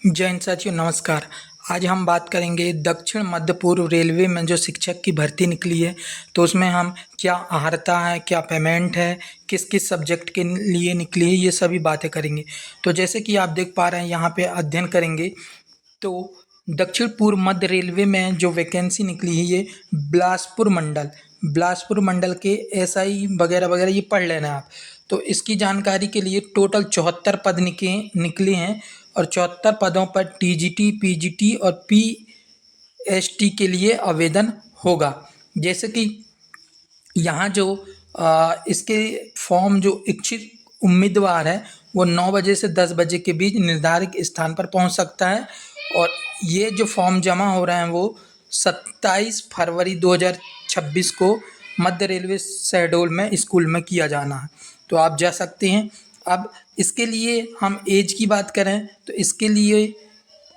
जय हिंद साथियों, नमस्कार। आज हम बात करेंगे दक्षिण मध्य पूर्व रेलवे में जो शिक्षक की भर्ती निकली है, तो उसमें हम क्या अहर्ता है, क्या पेमेंट है, किस किस सब्जेक्ट के लिए निकली है, ये सभी बातें करेंगे। तो जैसे कि आप देख पा रहे हैं यहाँ पे अध्ययन करेंगे, तो दक्षिण पूर्व मध्य रेलवे में जो वैकेंसी निकली है ये बिलासपुर मंडल के एसआई वगैरह वगैरह ये पढ़ लेना आप। तो इसकी जानकारी के लिए टोटल 74 पद निकले हैं और 74 पदों पर टीजीटी, पीजीटी और पीएसटी के लिए आवेदन होगा। जैसे कि यहाँ जो इसके फॉर्म जो इच्छुक उम्मीदवार है वो 9 बजे से 10 बजे के बीच निर्धारित स्थान पर पहुँच सकता है और ये जो फॉर्म जमा हो रहे हैं वो 27 फरवरी 2026 को मध्य रेलवे शहडोल में स्कूल में किया जाना है, तो आप जा सकते हैं। अब इसके लिए हम एज की बात करें तो इसके लिए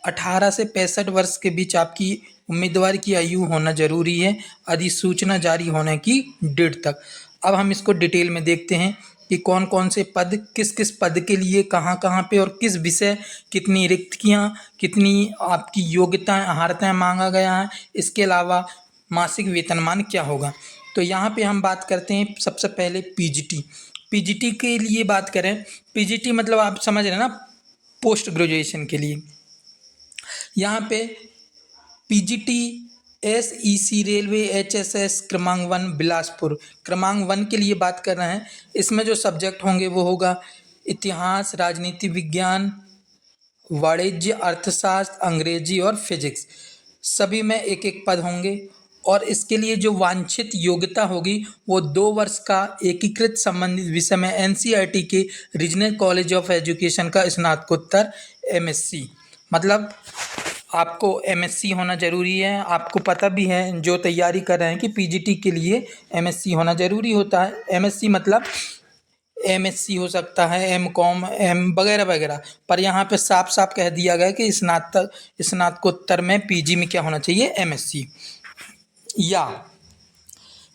18 से 65 वर्ष के बीच आपकी उम्मीदवार की आयु होना जरूरी है अधिसूचना जारी होने की डेट तक। अब हम इसको डिटेल में देखते हैं कि कौन कौन से पद किस किस पद के लिए कहाँ कहाँ पे और किस विषय कितनी रिक्तियाँ, कितनी आपकी योग्यताएं अहर्ताएं मांगा गया है, इसके अलावा मासिक वेतनमान क्या होगा। तो यहाँ पे हम बात करते हैं सबसे पहले पीजीटी के लिए बात करें। पीजीटी मतलब आप समझ रहे हैं ना, पोस्ट ग्रेजुएशन के लिए। यहाँ पे पीजीटी एसईसी रेलवे एचएसएस क्रमांक 1 बिलासपुर क्रमांक 1 के लिए बात कर रहे हैं। इसमें जो सब्जेक्ट होंगे वो होगा इतिहास, राजनीति विज्ञान, वाणिज्य, अर्थशास्त्र, अंग्रेजी और फिजिक्स। सभी में एक एक पद होंगे और इसके लिए जो वांछित योग्यता होगी वो 2 वर्ष का एकीकृत संबंधित विषय में एनसीईआरटी के रीजनल कॉलेज ऑफ एजुकेशन का स्नातकोत्तर एमएससी, मतलब आपको एमएससी होना ज़रूरी है। आपको पता भी है जो तैयारी कर रहे हैं कि पीजीटी के लिए एमएससी होना ज़रूरी होता है। एमएससी मतलब एमएससी हो सकता है, एमकॉम, एम वगैरह वगैरह, पर यहाँ पे साफ साफ कह दिया गया कि स्नातकोत्तर में पीजी में क्या होना चाहिए, एमएससी। या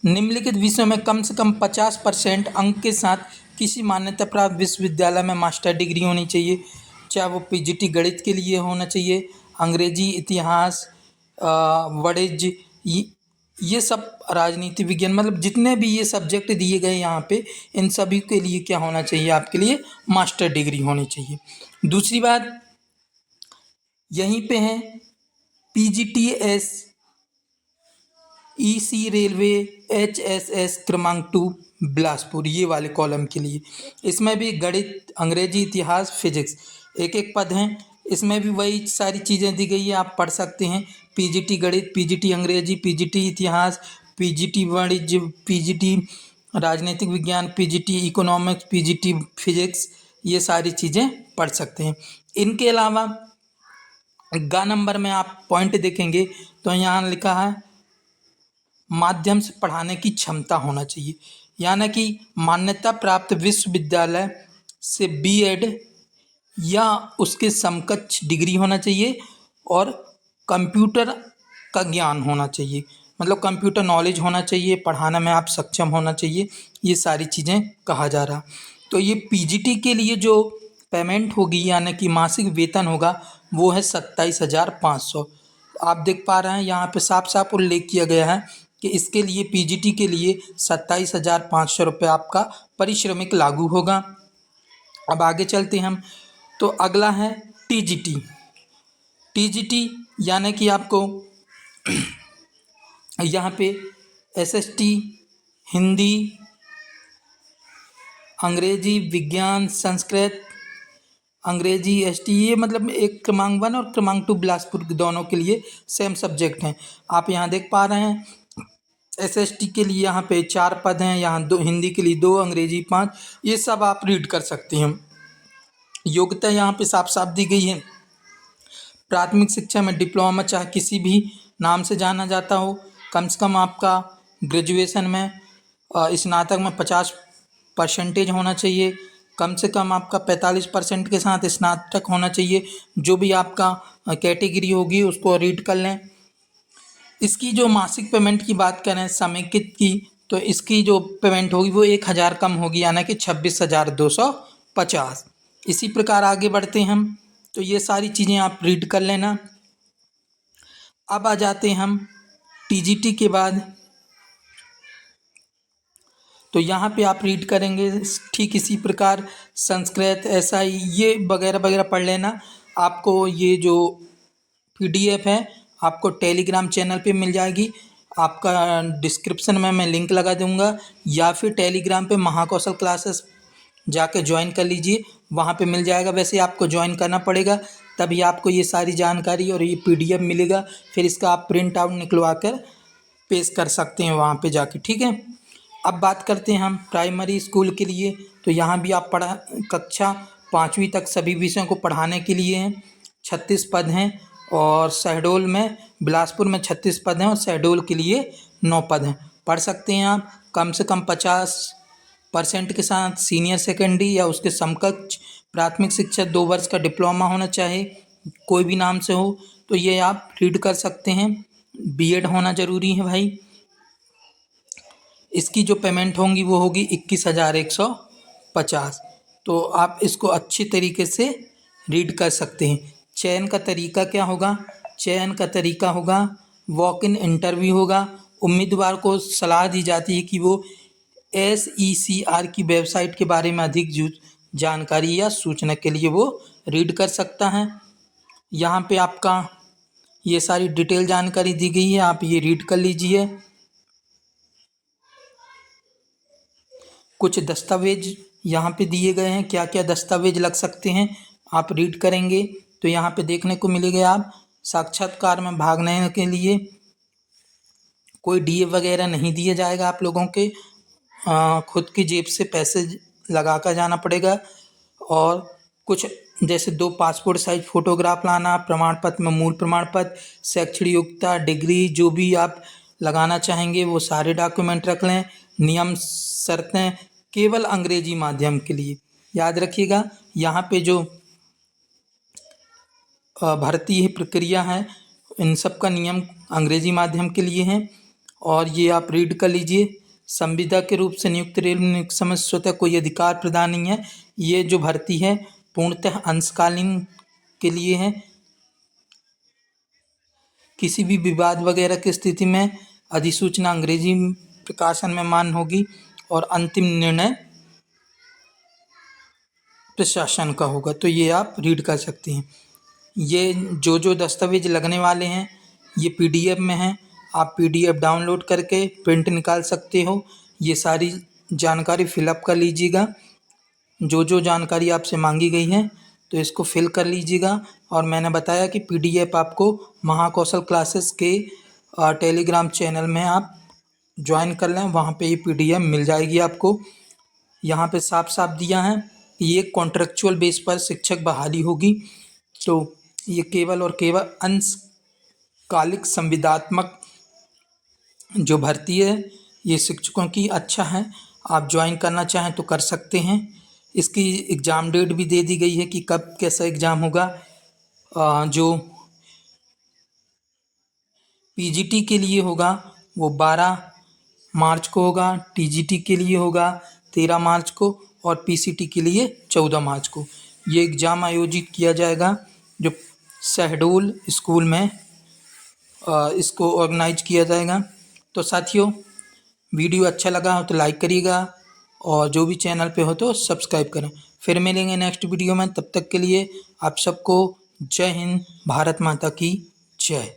निम्नलिखित विषयों में कम से कम 50% अंक के साथ किसी मान्यता प्राप्त विश्वविद्यालय में मास्टर डिग्री होनी चाहिए, चाहे वो पीजीटी गणित के लिए होना चाहिए, अंग्रेजी, इतिहास, वाणिज्य, ये सब, राजनीति विज्ञान, मतलब जितने भी ये सब्जेक्ट दिए गए यहाँ पे, इन सभी के लिए क्या होना चाहिए, आपके लिए मास्टर डिग्री होनी चाहिए। दूसरी बात यहीं पे है पीजीटीएस ईसी रेलवे एचएसएस क्रमांक 2 बिलासपुर, ये वाले कॉलम के लिए। इसमें भी गणित, अंग्रेजी, इतिहास, फिजिक्स एक एक पद हैं। इसमें भी वही सारी चीज़ें दी गई है, आप पढ़ सकते हैं। पीजीटी गणित, पीजीटी अंग्रेजी, पीजीटी इतिहास, पीजीटी वाणिज्य, पीजीटी राजनीतिक विज्ञान, पीजीटी इकोनॉमिक्स, पीजीटी फिजिक्स, ये सारी चीज़ें पढ़ सकते हैं। इनके अलावा ग नंबर में आप पॉइंट देखेंगे तो यहाँ लिखा है माध्यम से पढ़ाने की क्षमता होना चाहिए, यानी कि मान्यता प्राप्त विश्वविद्यालय से बीएड या उसके समकक्ष डिग्री होना चाहिए और कंप्यूटर का ज्ञान होना चाहिए, मतलब कंप्यूटर नॉलेज होना चाहिए, पढ़ाने में आप सक्षम होना चाहिए, ये सारी चीज़ें कहा जा रहा। तो ये पीजीटी के लिए जो पेमेंट होगी यानी कि मासिक वेतन होगा वो है 27,500। आप देख पा रहे हैं यहाँ पे साफ साफ उल्लेख किया गया है कि इसके लिए पीजीटी के लिए 27,500 रुपये आपका पारिश्रमिक लागू होगा। अब आगे चलते हैं हम, तो अगला है टीजीटी यानी कि आपको यहाँ पे एसएसटी, हिंदी, अंग्रेजी, विज्ञान, संस्कृत, अंग्रेजी, एसटी, ये मतलब एक क्रमांक 1 और क्रमांक 2 बिलासपुर दोनों के लिए सेम सब्जेक्ट हैं। आप यहाँ देख पा रहे हैं एसएसटी के लिए यहाँ पे 4 पद हैं, यहाँ 2, हिंदी के लिए 2, अंग्रेजी 5, ये सब आप रीड कर सकते हैं। योग्यता यहाँ पे साफ साफ दी गई है, प्राथमिक शिक्षा में डिप्लोमा चाहे किसी भी नाम से जाना जाता हो, कम से कम आपका ग्रेजुएशन में स्नातक में 50% होना चाहिए, कम से कम आपका 45% के साथ स्नातक होना चाहिए। जो भी आपका कैटेगरी होगी उसको रीड कर लें। इसकी जो मासिक पेमेंट की बात करें समेकित की, तो इसकी जो पेमेंट होगी वो 1,000 कम होगी, यानी कि 26,250। इसी प्रकार आगे बढ़ते हैं हम, तो ये सारी चीज़ें आप रीड कर लेना। अब आ जाते हैं हम टीजीटी के बाद। तो यहाँ पे आप रीड करेंगे ठीक इसी प्रकार संस्कृत, एसआई ये वगैरह वगैरह पढ़ लेना। आपको ये जो पीडीएफ है आपको टेलीग्राम चैनल पे मिल जाएगी। आपका डिस्क्रिप्शन में मैं लिंक लगा दूंगा, या फिर टेलीग्राम पे महाकौशल क्लासेस जाके ज्वाइन कर लीजिए, वहाँ पे मिल जाएगा। वैसे आपको ज्वाइन करना पड़ेगा, तभी आपको ये सारी जानकारी और ये पीडीएफ मिलेगा। फिर इसका आप प्रिंट आउट निकलवा कर पेश कर सकते हैं वहाँ पे जाके, ठीक है। अब बात करते हैं हम प्राइमरी स्कूल के लिए। तो यहाँ भी आप कक्षा 5वीं तक सभी विषयों को पढ़ाने के लिए हैं। 36 पद हैं, और शहडोल में, बिलासपुर में 36 पद हैं, और शहडोल के लिए 9 पद हैं। पढ़ सकते हैं आप। कम से कम 50% के साथ सीनियर सेकेंडरी या उसके समकक्ष प्राथमिक शिक्षा 2 वर्ष का डिप्लोमा होना चाहिए, कोई भी नाम से हो। तो ये आप रीड कर सकते हैं। बीएड होना ज़रूरी है भाई। इसकी जो पेमेंट होंगी वो होगी 21,150। तो आप इसको अच्छी तरीके से रीड कर सकते हैं। चयन का तरीका क्या होगा? चयन का तरीका होगा वॉक इन इंटरव्यू होगा। उम्मीदवार को सलाह दी जाती है कि वो SECR की वेबसाइट के बारे में अधिक जानकारी या सूचना के लिए वो रीड कर सकता है। यहाँ पे आपका ये सारी डिटेल जानकारी दी गई है, आप ये रीड कर लीजिए। कुछ दस्तावेज यहाँ पे दिए गए हैं, क्या क्या दस्तावेज लग सकते हैं आप रीड करेंगे तो यहाँ पे देखने को मिलेगा। आप साक्षात्कार में भाग लेने के लिए कोई डीए वगैरह नहीं दिया जाएगा आप लोगों के, खुद की जेब से पैसे लगा कर जाना पड़ेगा। और कुछ जैसे 2 पासपोर्ट साइज फ़ोटोग्राफ लाना, प्रमाण पत्र में मूल प्रमाण पत्र, शैक्षणिक योग्यता, डिग्री, जो भी आप लगाना चाहेंगे वो सारे डॉक्यूमेंट रख लें। नियम शर्तें केवल अंग्रेजी माध्यम के लिए, याद रखिएगा। यहाँ पे जो भर्ती प्रक्रिया है इन सब का नियम अंग्रेजी माध्यम के लिए है, और ये आप रीड कर लीजिए। संविदा के रूप से नियुक्त रेल समय स्वतः कोई अधिकार प्रदान नहीं है। ये जो भर्ती है पूर्णतः अंशकालीन के लिए है। किसी भी विवाद वगैरह की स्थिति में अधिसूचना अंग्रेजी प्रकाशन में मान्य होगी, और अंतिम निर्णय प्रशासन का होगा। तो ये आप रीड कर सकते हैं। ये जो दस्तावेज लगने वाले हैं ये पीडीएफ में हैं, आप पीडीएफ डाउनलोड करके प्रिंट निकाल सकते हो। ये सारी जानकारी फिलअप कर लीजिएगा। जो जानकारी आपसे मांगी गई है तो इसको फिल कर लीजिएगा। और मैंने बताया कि पीडीएफ आपको महाकौशल क्लासेस के टेलीग्राम चैनल में आप ज्वाइन कर लें, वहाँ पे ये पीडीएफ मिल जाएगी आपको। यहाँ पे साफ साफ दिया है ये कॉन्ट्रेक्चुअल बेस पर शिक्षक बहाली होगी। तो ये केवल और केवल अंशकालिक संविदात्मक जो भर्ती है ये शिक्षकों की अच्छा है, आप ज्वाइन करना चाहें तो कर सकते हैं। इसकी एग्ज़ाम डेट भी दे दी गई है कि कब कैसा एग्ज़ाम होगा। जो पीजीटी के लिए होगा वो 12 मार्च को होगा, टीजीटी के लिए होगा 13 मार्च को, और पीसीटी के लिए 14 मार्च को ये एग्ज़ाम आयोजित किया जाएगा, जो शहडोल स्कूल में इसको ऑर्गेनाइज किया जाएगा। तो साथियों, वीडियो अच्छा लगा हो तो लाइक करिएगा, और जो भी चैनल पे हो तो सब्सक्राइब करें। फिर मिलेंगे नेक्स्ट वीडियो में, तब तक के लिए आप सबको जय हिंद, भारत माता की जय।